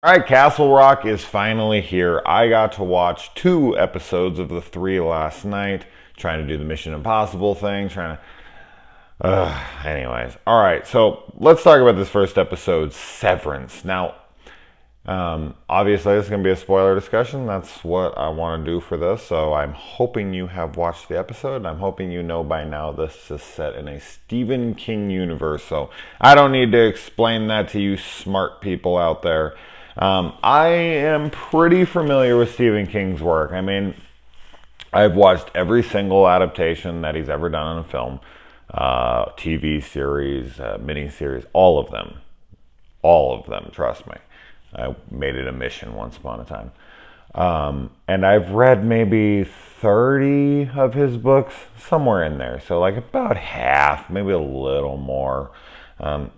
All right, Castle Rock is finally here. I got to watch 2 episodes of the 3 last night, trying to do the Mission Impossible thing, trying to. Anyways, all right, so let's talk about this first episode, Severance. Now, obviously, this is going to be a spoiler discussion. That's what I want to do for this. So I'm hoping you have watched the episode. I'm hoping you know by now this is set in a Stephen King universe. So I don't need to explain that to you smart people out there. I am pretty familiar with Stephen King's work. I mean, I've watched every single adaptation that he's ever done on a film, TV series, mini series, all of them. All of them, trust me. I made it a mission once upon a time. And I've read maybe 30 of his books, somewhere in there. So, like about half, maybe a little more.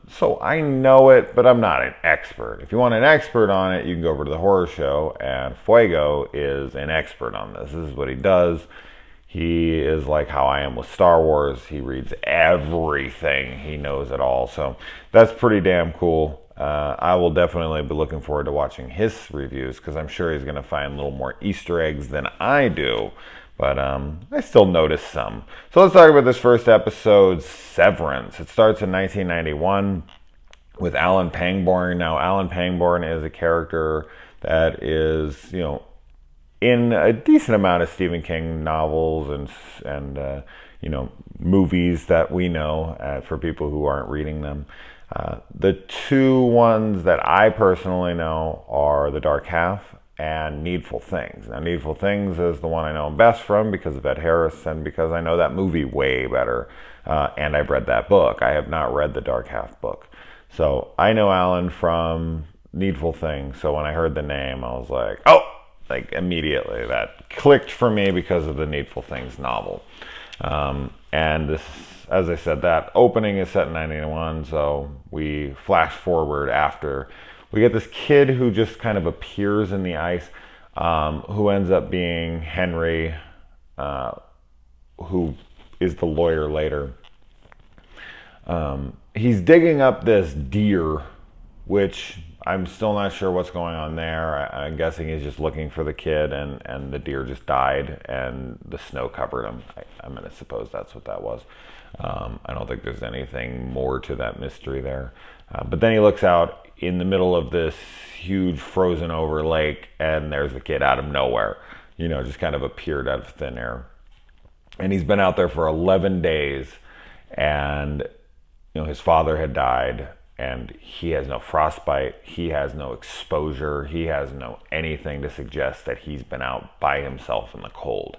So I know it, but I'm not an expert. If you want an expert on it, you can go over to the horror show, and Fuego is an expert on this. This is what he does. He is like how I am with Star Wars. He reads everything. He knows it all. So that's pretty damn cool. I will definitely be looking forward to watching his reviews because I'm sure he's going to find a little more Easter eggs than I do. But I still notice some. So let's talk about this first episode, Severance. It starts in 1991 with Alan Pangborn. Now, Alan Pangborn is a character that is, in a decent amount of Stephen King novels and movies that we know for people who aren't reading them. The two ones that I personally know are The Dark Half and Needful Things. Now, Needful Things is the one I know best from because of Ed Harris and because I know that movie way better. And I've read that book. I have not read the Dark Half book. So I know Alan from Needful Things. So when I heard the name, I was like, oh, like immediately that clicked for me because of the Needful Things novel. And this, as I said, that opening is set in 91. So we flash forward after. We get this kid who just kind of appears in the ice, who ends up being Henry, who is the lawyer later. He's digging up this deer, which I'm still not sure what's going on there. I'm guessing he's just looking for the kid, and the deer just died, and the snow covered him. I'm going to suppose that's what that was. I don't think there's anything more to that mystery there. But then he looks out in the middle of this huge frozen over lake, and there's the kid out of nowhere. Just kind of appeared out of thin air. And he's been out there for 11 days, and his father had died, and he has no frostbite, he has no exposure, he has no anything to suggest that he's been out by himself in the cold.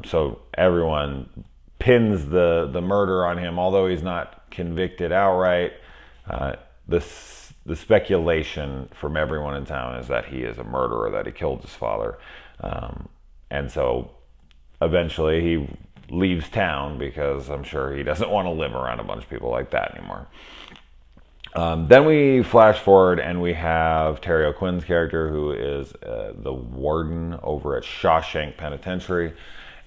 So everyone pins the murder on him, although he's not convicted outright. The speculation from everyone in town is that he is a murderer, that he killed his father. And so eventually he leaves town because I'm sure he doesn't want to live around a bunch of people like that anymore. Then we flash forward and we have Terry O'Quinn's character, who is the warden over at Shawshank Penitentiary.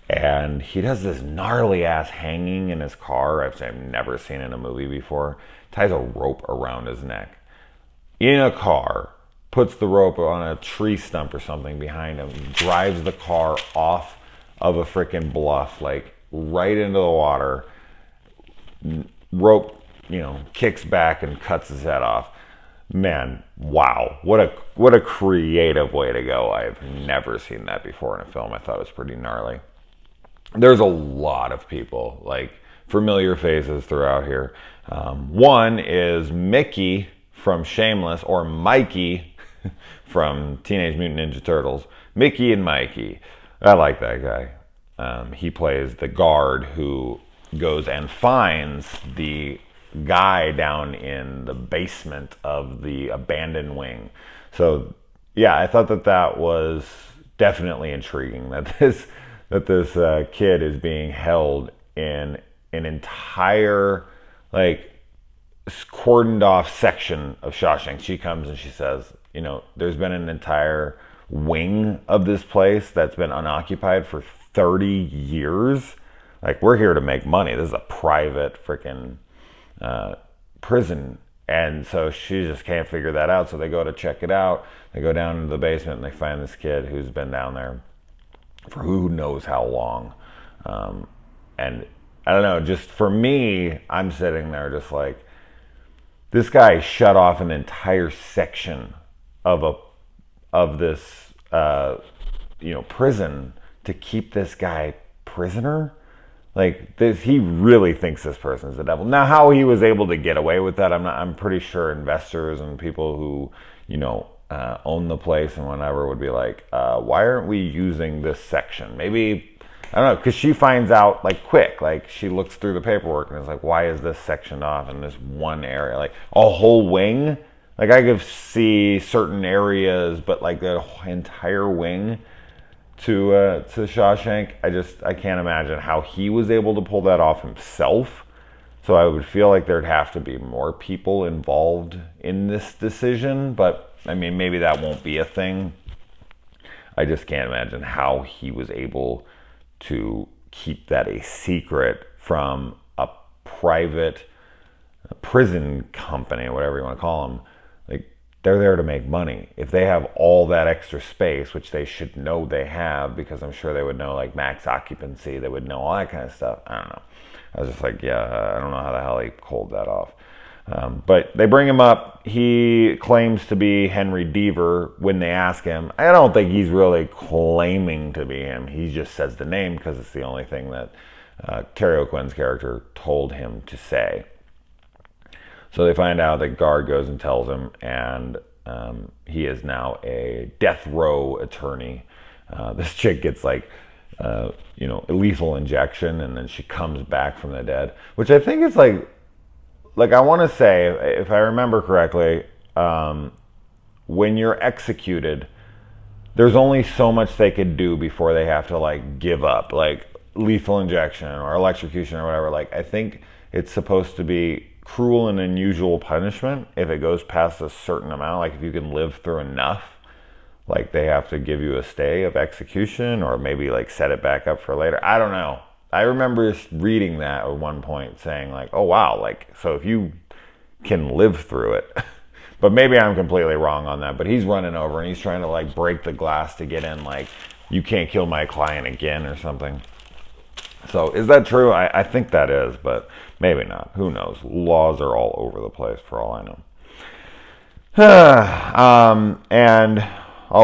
And he does this gnarly ass hanging in his car I've never seen in a movie before. Ties a rope around his neck in a car, puts the rope on a tree stump or something behind him, drives the car off of a freaking bluff, like right into the water. Rope, kicks back and cuts his head off. Man, wow. What a creative way to go. I've never seen that before in a film. I thought it was pretty gnarly. There's a lot of people, like familiar faces throughout here. One is Mickey from Shameless, or Mikey from Teenage Mutant Ninja Turtles. Mickey and Mikey. I like that guy. He plays the guard who goes and finds the guy down in the basement of the abandoned wing. So, yeah, I thought that was definitely intriguing, that this kid is being held in an entire, like, cordoned off section of Shawshank. She comes and she says, there's been an entire wing of this place that's been unoccupied for 30 years. Like, we're here to make money. This is a private freaking prison And so she just can't figure that out. So they go to check it out. They go down into the basement and they find this kid who's been down there for who knows how long. And I don't know, just for me, I'm sitting there just like, this guy shut off an entire section of this prison to keep this guy prisoner. Like this, he really thinks this person's the devil. Now, how he was able to get away with that, I'm pretty sure investors and people who own the place and whatever would be like, why aren't we using this section? Maybe, I don't know, because she finds out like quick. Like she looks through the paperwork and is like, why is this sectioned off in this one area? Like a whole wing. Like I could see certain areas, but like the entire wing to Shawshank, I can't imagine how he was able to pull that off himself. So I would feel like there'd have to be more people involved in this decision, but I mean maybe that won't be a thing. I just can't imagine how he was able to keep that a secret from a private prison company, whatever you want to call them. Like they're there to make money. If they have all that extra space, which they should know they have, because I'm sure they would know like max occupancy, they would know all that kind of stuff. I don't know. I was just like, yeah, I don't know how the hell he pulled that off. But they bring him up. He claims to be Henry Deaver when they ask him. I don't think he's really claiming to be him. He just says the name because it's the only thing that Terry O'Quinn's character told him to say. So they find out that guard goes and tells him, and he is now a death row attorney. This chick gets like, a lethal injection, and then she comes back from the dead, which I think is like I want to say, if I remember correctly, when you're executed, there's only so much they could do before they have to like give up, like lethal injection or electrocution or whatever. Like I think it's supposed to be cruel and unusual punishment if it goes past a certain amount. Like if you can live through enough, like they have to give you a stay of execution or maybe like set it back up for later. I don't know. I remember reading that at one point saying like, oh wow, like so if you can live through it. But maybe I'm completely wrong on that. But he's running over and he's trying to like break the glass to get in, like, you can't kill my client again or something. So is that true? I think that is, but maybe not. Who knows? Laws are all over the place for all I know.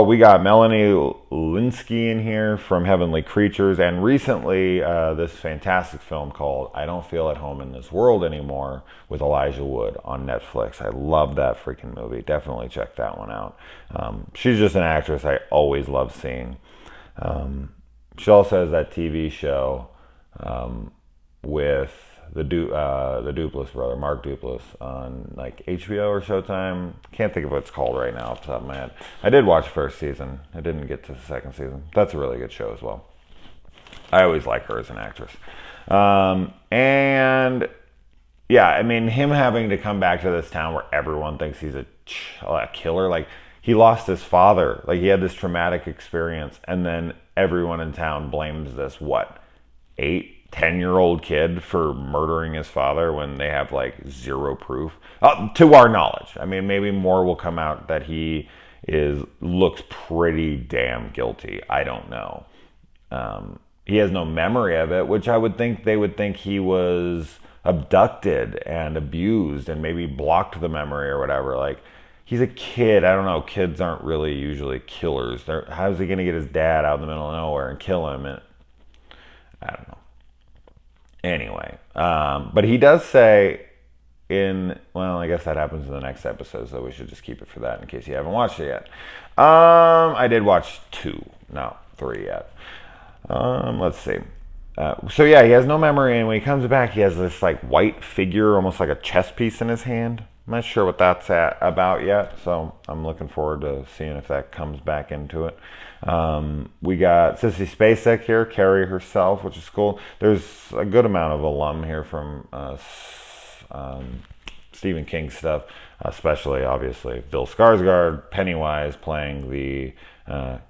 We got Melanie Linsky in here from Heavenly Creatures, and recently this fantastic film called I Don't Feel at Home in This World Anymore with Elijah Wood on Netflix. I love that freaking movie. Definitely check that one out. She's just an actress I always love seeing. She also has that TV show with the Duplass brother, Mark Duplass, on like HBO or Showtime. Can't think of what it's called right now off the top of my head. I did watch the first season. I didn't get to the second season. That's a really good show as well. I always like her as an actress. And yeah, I mean, him having to come back to this town where everyone thinks he's a killer. Like, he lost his father. Like, he had this traumatic experience, and then everyone in town blames this, 10-year-old kid for murdering his father when they have like zero proof, to our knowledge. I mean, maybe more will come out that he looks pretty damn guilty. I don't know. He has no memory of it, which I would think they would think he was abducted and abused and maybe blocked the memory or whatever. Like, he's a kid. I don't know. Kids aren't really usually killers. How's he going to get his dad out in the middle of nowhere and kill him? And I don't know. Anyway, but he does say I guess that happens in the next episode, so we should just keep it for that in case you haven't watched it yet. I did watch 2, not 3 yet. Let's see. So yeah, he has no memory, and when he comes back, he has this like white figure, almost like a chess piece in his hand. I'm not sure what that's about yet, so I'm looking forward to seeing if that comes back into it. We got Sissy Spacek here, Carrie herself, which is cool. There's a good amount of alum here from Stephen King stuff, especially, obviously, Bill Skarsgård, Pennywise, playing the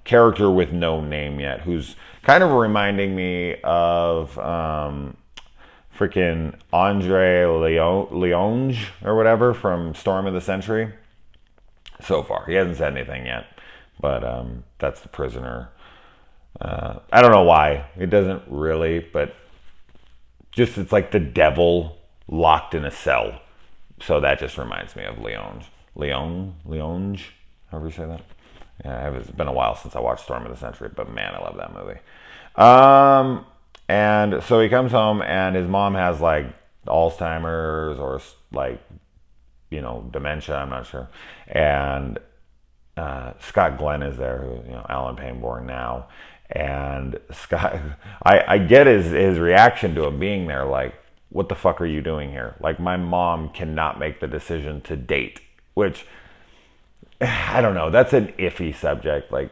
character with no name yet, who's kind of reminding me of freaking Andre Leonge or whatever from Storm of the Century. So far, he hasn't said anything yet, but that's the prisoner. I don't know why it doesn't really, but just it's like the devil locked in a cell. So that just reminds me of Leonge, however you say that. Yeah, it's been a while since I watched Storm of the Century, but man, I love that movie. And so he comes home, and his mom has like Alzheimer's or like, you know, dementia. I'm not sure. And Scott Glenn is there, who, you know, Alan Payne-Born now. And Scott, I get his reaction to him being there, like, what the fuck are you doing here? Like, my mom cannot make the decision to date, which, I don't know, that's an iffy subject, like,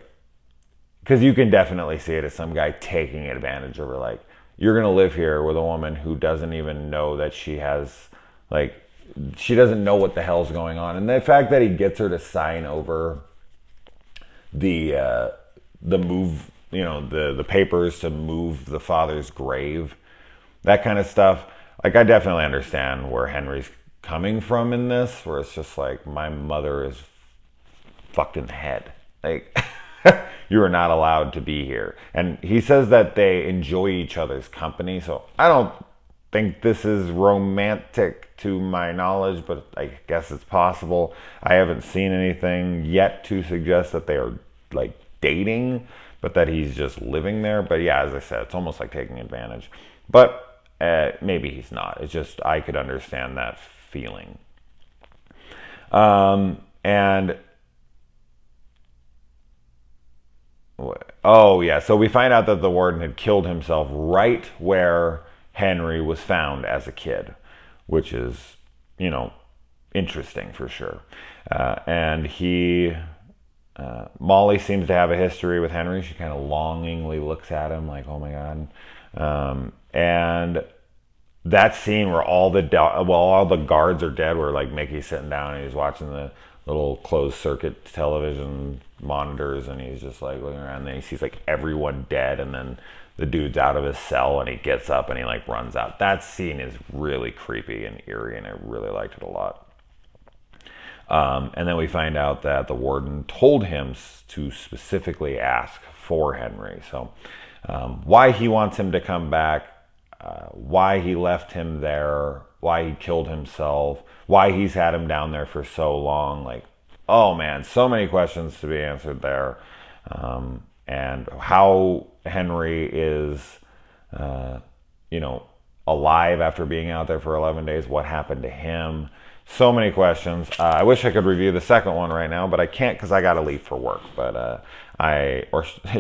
because you can definitely see it as some guy taking advantage of her, like, you're going to live here with a woman who doesn't even know that she has, like, she doesn't know what the hell's going on. And the fact that he gets her to sign over the move, you know, the papers to move the father's grave, that kind of stuff. Like, I definitely understand where Henry's coming from in this, where it's just like, my mother is fucked in the head. Like, you are not allowed to be here. And he says that they enjoy each other's company. So I don't think this is romantic to my knowledge, but I guess it's possible. I haven't seen anything yet to suggest that they are like dating, but that he's just living there. But yeah, as I said, it's almost like taking advantage. But maybe he's not. It's just, I could understand that feeling. And oh yeah, so we find out that the warden had killed himself right where Henry was found as a kid, which is, you know, interesting for sure. And Molly seems to have a history with Henry. She kind of longingly looks at him like, oh my God. And that scene where all the guards are dead, where like Mickey's sitting down and he's watching the little closed circuit television monitors, and he's just like looking around, and then he sees like everyone dead, and then the dude's out of his cell, and he gets up and he like runs out. That scene is really creepy and eerie, and I really liked it a lot. And then we find out that the warden told him to specifically ask for Henry. So why he wants him to come back, why he left him there, why he killed himself, why he's had him down there for so long. Like, oh man, so many questions to be answered there. And how Henry is, you know, alive after being out there for 11 days. What happened to him? So many questions. I wish I could review the second one right now, but I can't because I got to leave for work. But I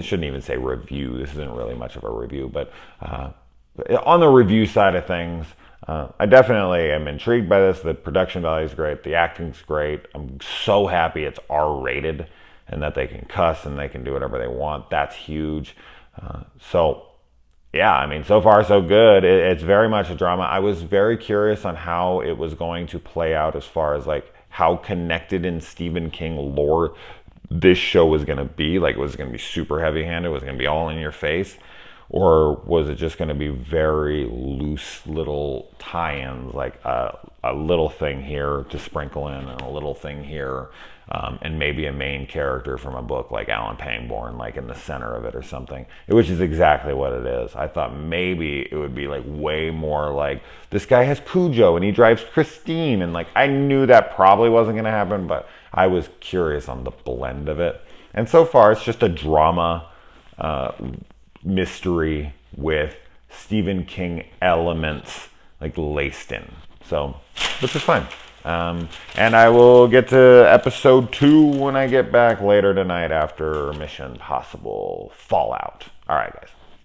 shouldn't even say review. This isn't really much of a review, but on the review side of things, I definitely am intrigued by this. The production value is great. The acting's great. I'm so happy it's R-rated and that they can cuss and they can do whatever they want. That's huge. So, yeah, I mean, so far so good. It's very much a drama. I was very curious on how it was going to play out as far as like how connected in Stephen King lore this show was going to be. Like, was it going to be super heavy-handed? Was it going to be all in your face? Or was it just going to be very loose little tie-ins, like a little thing here to sprinkle in and a little thing here, and maybe a main character from a book like Alan Pangborn, like in the center of it or something, which is exactly what it is. I thought maybe it would be like way more like, this guy has Cujo and he drives Christine, and like I knew that probably wasn't going to happen, but I was curious on the blend of it. And so far it's just a drama, mystery with Stephen King elements like laced in, so which is fine. And I will get to episode 2 when I get back later tonight after Mission Impossible Fallout. All right, guys.